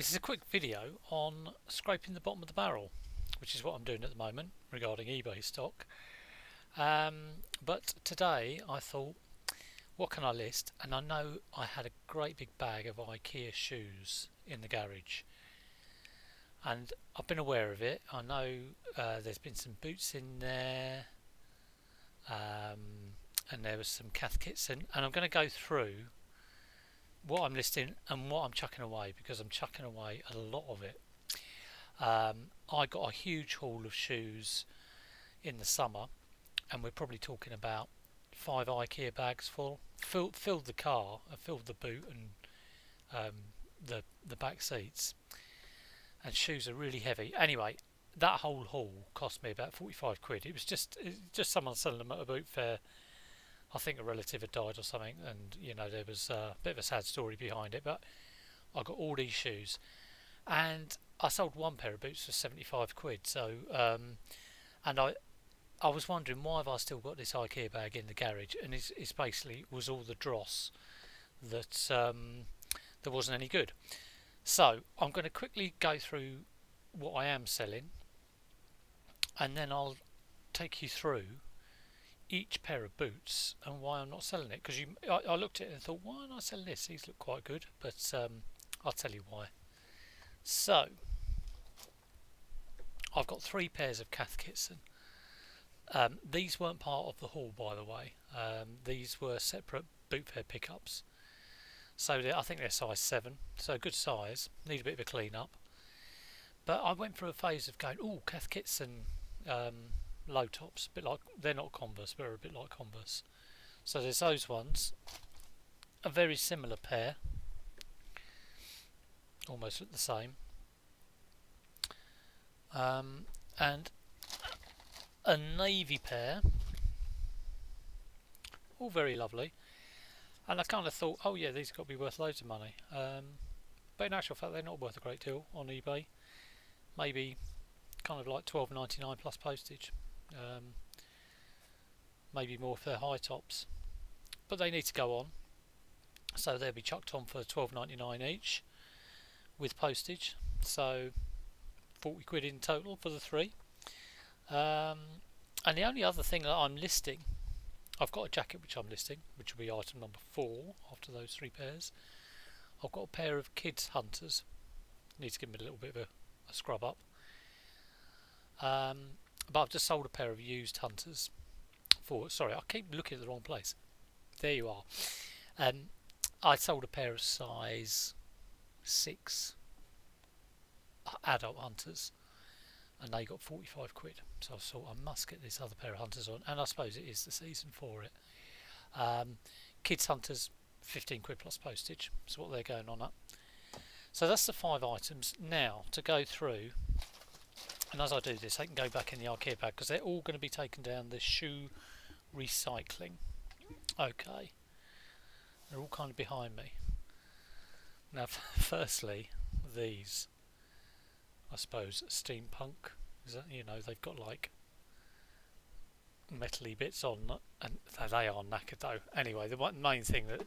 This is a quick video on scraping the bottom of the barrel, which is what I'm doing at the moment regarding eBay stock. But today I thought, what can I list? And I know I had a great big bag of IKEA shoes in the garage, and I've been aware of it. I know there's been some boots in there, and there was some cath kits in, and I'm going to go through what I'm listing and what I'm chucking away, because I'm chucking away a lot of it. I got a huge haul of shoes in the summer, and we're probably talking about 5 IKEA bags full. Filled the car, filled the boot and the back seats, and shoes are really heavy. Anyway, that whole haul cost me about 45 quid. It was just someone selling them at a boot fair. I think a relative had died or something, and there was a bit of a sad story behind it. But I got all these shoes, and I sold one pair of boots for 75 quid. So, and I was wondering, why have I still got this IKEA bag in the garage? And it's basically was all the dross that that wasn't any good. So I'm going to quickly go through what I am selling, and then I'll take you through each pair of boots and why I'm not selling it. Because I looked at it and thought, why am I selling this? These look quite good, but I'll tell you why. So I've got 3 pairs of cath kits. These weren't part of the haul, by the way. These were separate boot fair pickups. So I think they're size 7, so good size. Need a bit of a clean up. But I went through a phase of going, oh, cath kits and low tops, a bit like, they're not Converse, but they're a bit like Converse. So there's those ones, a very similar pair, almost look the same, and a navy pair, all very lovely. And I kind of thought, oh yeah, these have got to be worth loads of money, but in actual fact they're not worth a great deal on eBay. Maybe kind of like $12.99 plus postage. Maybe more if they're high tops, but they need to go on, so they'll be chucked on for $12.99 each with postage, so 40 quid in total for the 3. And the only other thing that I'm listing, I've got a jacket which I'm listing, which will be item number 4 after those 3 pairs. I've got a pair of kids hunters, need to give them a little bit of a scrub up. But I've just sold a pair of used hunters for, sorry, I keep looking at the wrong place. There you are. I sold a pair of size 6 adult hunters, and they got 45 quid. So I thought I must get this other pair of hunters on, and I suppose it is the season for it. Kids hunters, 15 quid plus postage. That's what they're going on at. So that's the 5 items. Now to go through, and as I do this, I can go back in the IKEA bag because they're all going to be taken down the shoe recycling. Okay, they're all kind of behind me. Now, firstly, these, I suppose, steampunk. Is that, they've got like metally bits on, and they are knackered though. Anyway, the main thing that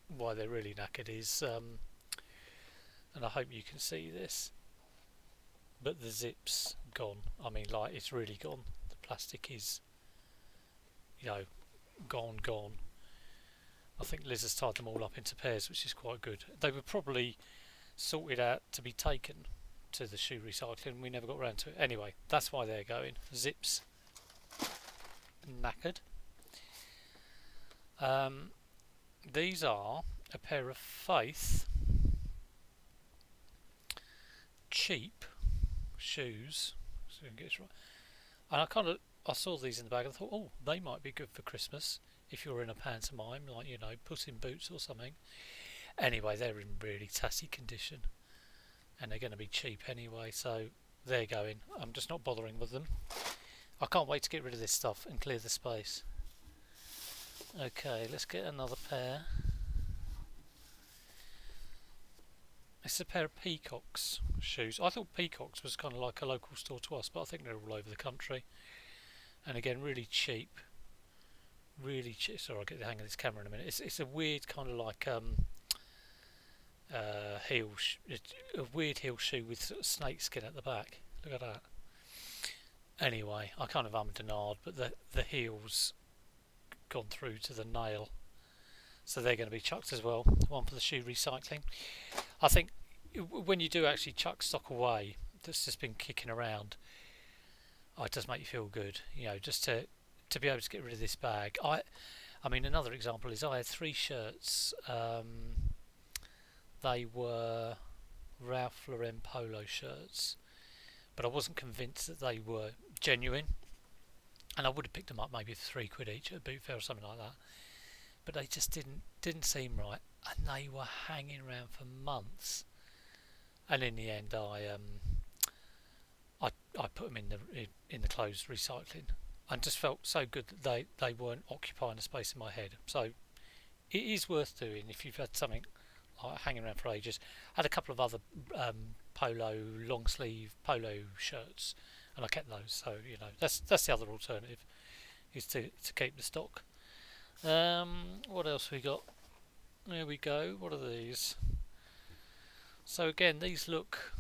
why they're really knackered is, and I hope you can see this, but the zip's gone. I mean, like, it's really gone. The plastic is, gone. I think Liz has tied them all up into pairs, which is quite good. They were probably sorted out to be taken to the shoe recycling. We never got around to it. Anyway, that's why they're going. Zips knackered. These are a pair of Faith cheap shoes, so get this right. And I saw these in the bag and I thought, oh, they might be good for Christmas if you're in a pantomime, like, Puss in Boots or something. Anyway, they're in really tatty condition, and they're going to be cheap anyway, so they're going. I'm just not bothering with them. I can't wait to get rid of this stuff and clear the space. Okay, let's get another pair. It's a pair of Peacocks shoes. I thought Peacocks was kind of like a local store to us, but I think they're all over the country. And again, really cheap. Really cheap. Sorry, I'll get the hang of this camera in a minute. It's a weird kind of like a weird heel shoe with sort of snake skin at the back. Look at that. Anyway, I kind of ummed and ahed, but the heel's gone through to the nail, so they're going to be chucked as well. One for the shoe recycling. I think when you do actually chuck stock away that's just been kicking around, it does make you feel good, just to be able to get rid of this bag. I mean, another example is I had 3 shirts. They were Ralph Lauren polo shirts, but I wasn't convinced that they were genuine, and I would have picked them up maybe for £3 each at a boot fair or something like that. But they just didn't seem right, and they were hanging around for months. And in the end, I put them in the clothes recycling, and just felt so good that they weren't occupying a space in my head. So it is worth doing if you've had something like hanging around for ages. I had a couple of other long sleeve polo shirts, and I kept those. So that's the other alternative, is to keep the stock. What else we got? There we go. What are these? So again, these look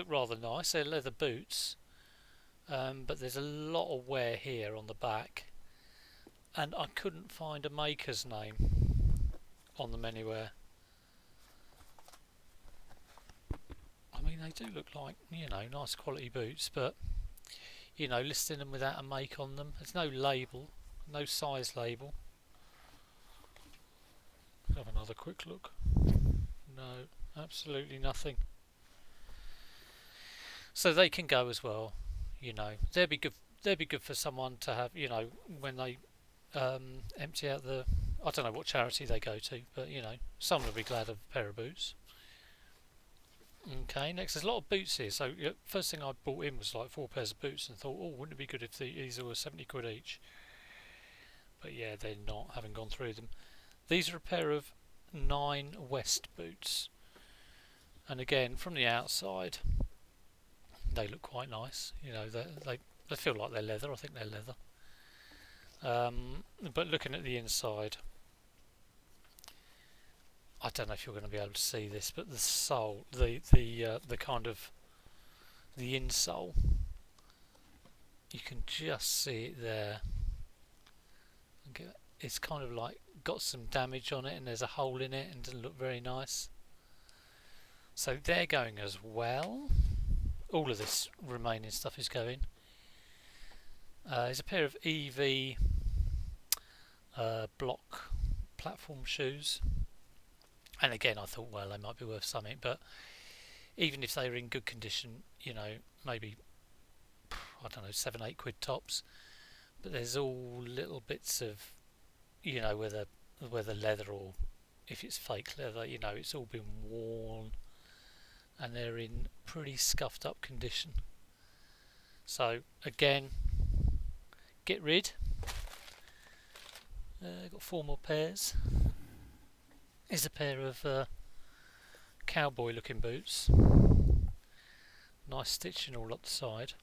rather nice. They're leather boots, but there's a lot of wear here on the back, and I couldn't find a maker's name on them anywhere. I mean, they do look like nice quality boots, but listing them without a make on them. There's no label, no size label. Have another quick look. No, absolutely nothing. So they can go as well. They'd be good. They'd be good for someone to have. When they empty out the. I don't know what charity they go to, but someone will be glad of a pair of boots. Okay, next there's a lot of boots here. So first thing I bought in was like 4 pairs of boots, and thought, oh, wouldn't it be good if these were £70 each? But yeah, they're not. Haven't gone through them. These are a pair of 9 West boots, and again from the outside, they look quite nice. They feel like they're leather. I think they're leather. But looking at the inside, I don't know if you're going to be able to see this, but the sole, the kind of the insole, you can just see it there. It's kind of like got some damage on it, and there's a hole in it, and doesn't look very nice. So they're going as well. All of this remaining stuff is going. There's a pair of EV block platform shoes, and again I thought, well, they might be worth something, but even if they were in good condition, maybe I don't know, £7-8 tops. But there's all little bits of whether leather or if it's fake leather, it's all been worn, and they're in pretty scuffed up condition. So again, get rid. Got 4 more pairs. Here's a pair of cowboy looking boots. Nice stitching all up the side.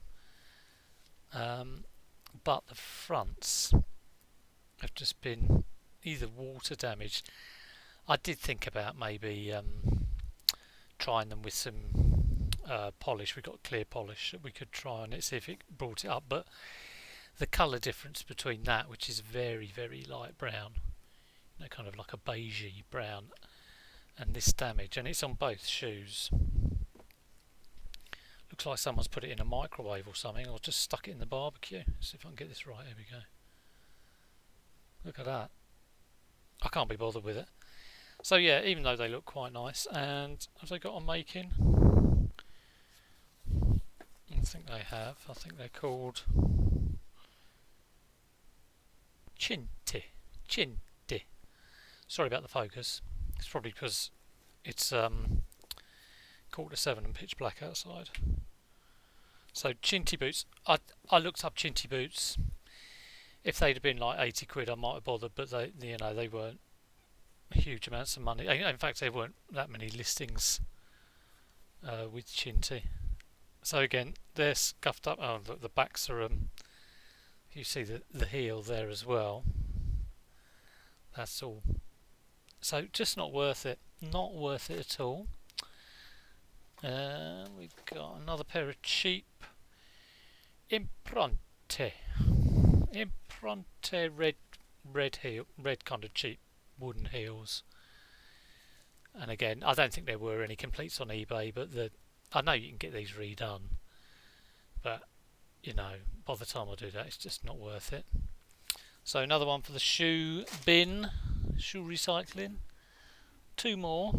But the fronts have just been either water damaged. I did think about maybe trying them with some polish. We've got clear polish that we could try on it, see if it brought it up, but the colour difference between that, which is very, very light brown, kind of like a beigey brown, and this damage, and it's on both shoes. Looks like someone's put it in a microwave or something, or just stuck it in the barbecue. Let's see if I can get this right. Here we go. Look at that. I can't be bothered with it. So yeah, even though they look quite nice, and have they got a making? I think they have. I think they're called Cinti. Sorry about the focus. It's probably because it's 6:45 and pitch black outside. So Cinti boots. I looked up Cinti boots. If they'd have been like £80, I might have bothered, but they weren't huge amounts of money. In fact, there weren't that many listings with Cinti. So again, they're scuffed up. Oh, look, the backs are. You see the heel there as well. That's all. So just not worth it. Not worth it at all. We've got another pair of cheap Impronte. Impronte red kind of cheap wooden heels. And again, I don't think there were any completes on eBay, but I know you can get these redone, but you know, by the time I do that, it's just not worth it. So another one for the shoe bin, shoe recycling. Two more.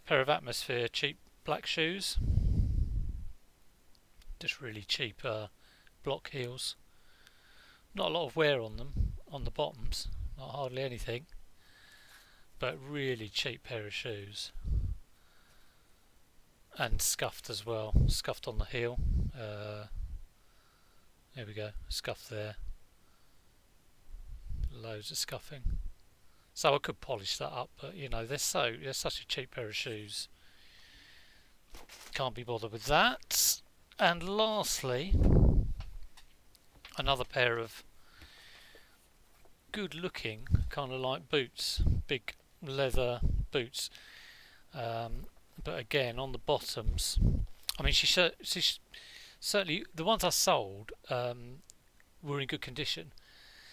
Pair of Atmosphere cheap black shoes. Just really cheap block heels. Not a lot of wear on them, on the bottoms, not hardly anything. But really cheap pair of shoes. And scuffed as well, scuffed on the heel. There we go, scuff there. Loads of scuffing. So I could polish that up, but you know, they're such a cheap pair of shoes. Can't be bothered with that. And lastly, another pair of good looking, kind of like boots, big leather boots. But again, on the bottoms, I mean, she certainly, the ones I sold were in good condition.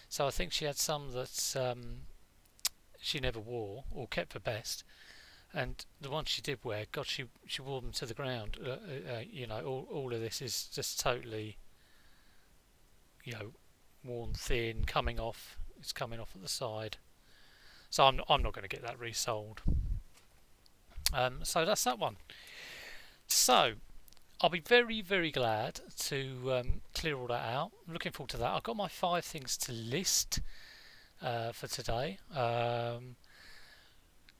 So I think she had some that she never wore or kept for best, and the ones she did wear, God, she wore them to the ground. You know, all of this is just totally, you know, worn thin, coming off. It's coming off at the side. So I'm not going to get that resold. So that's that one. So I'll be very, very glad to clear all that out. I'm looking forward to that. I've got my 5 things to list for today.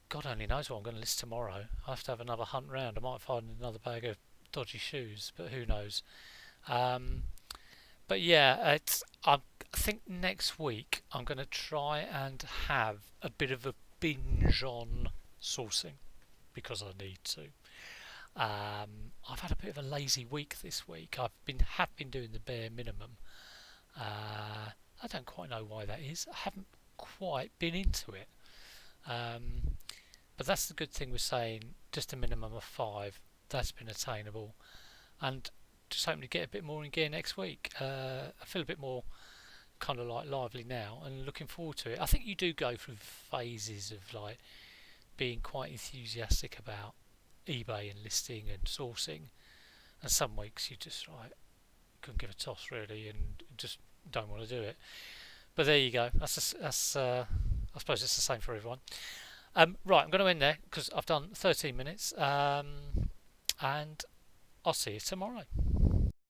God only knows what I'm going to list tomorrow. I have to have another hunt round. I might find another bag of dodgy shoes, but who knows. But yeah, I think next week I'm going to try and have a bit of a binge on sourcing because I need to. I've had a bit of a lazy week this week. Have been doing the bare minimum. I don't quite know why that is. I haven't quite been into it. But that's the good thing with saying just a minimum of 5. That's been attainable, and just hoping to get a bit more in gear next week. I feel a bit more kind of like lively now and looking forward to it. I think you do go through phases of like being quite enthusiastic about eBay and listing and sourcing, and some weeks you just like couldn't give a toss really and just don't want to do it. But there you go. That's I suppose it's the same for everyone. Right, I'm going to end there because I've done 13 minutes, and I'll see you tomorrow.